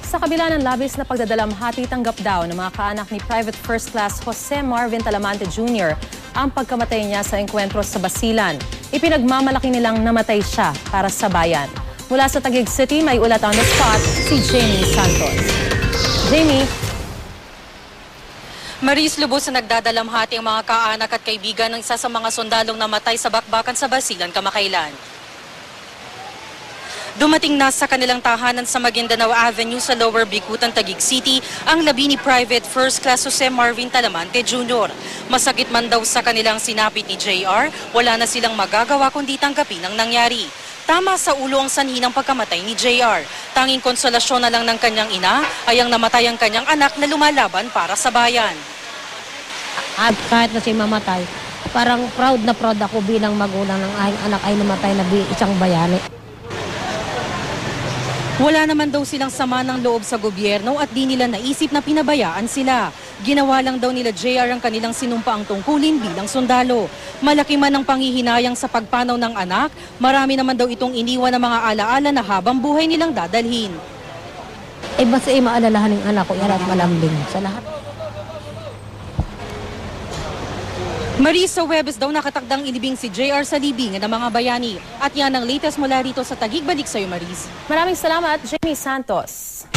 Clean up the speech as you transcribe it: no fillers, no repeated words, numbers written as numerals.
Sa kabila ng labis na pagdadalamhati, tanggap daw ng mga kaanak ni Private First Class Jose Marvin Talamante Jr. ang pagkamatay niya sa engkwentro sa Basilan. Ipinagmamalaki nilang namatay siya para sa bayan. Mula sa Taguig City, may ulat on the spot si Jamie Santos. Jamie. Maris, lubos na nagdadalamhati ang mga kaanak at kaibigan ng isa sa mga sundalong namatay sa bakbakan sa Basilan kamakailan. Dumating na sa kanilang tahanan sa Maguindanao Avenue sa Lower Bicutan, Taguig City ang labi ni Private First Class Jose Marvin Talamante Jr. Masakit man daw sa kanilang sinapit ni JR, wala na silang magagawa kundi tanggapin ang nangyari. Tama sa ulo ang sanhi ng pagkamatay ni JR. Tanging konsolasyon na lang ng kanyang ina ay ang namatay ang kanyang anak na lumalaban para sa bayan. At kahit na siya mamatay, parang proud na proud ako bilang magulang ng aking anak ay namatay na isang bayani. Wala naman daw silang sama ng loob sa gobyerno at di nila naisip na pinabayaan sila. Ginawa lang daw nila JR ang kanilang sinumpaang tungkulin bilang sundalo. Malaki man ang panghihinayang sa pagpanaw ng anak, marami naman daw itong iniwan ng mga alaala na habang buhay nilang dadalhin. Basta maalalahan ng anak ko, yan at malambing sa lahat. Marisa Webes daw nakatakdang inibing si JR sa libingan ng mga bayani. At yan ang latest mula rito sa Taguig. Balik sa'yo, Maris. Maraming salamat, Jamie Santos.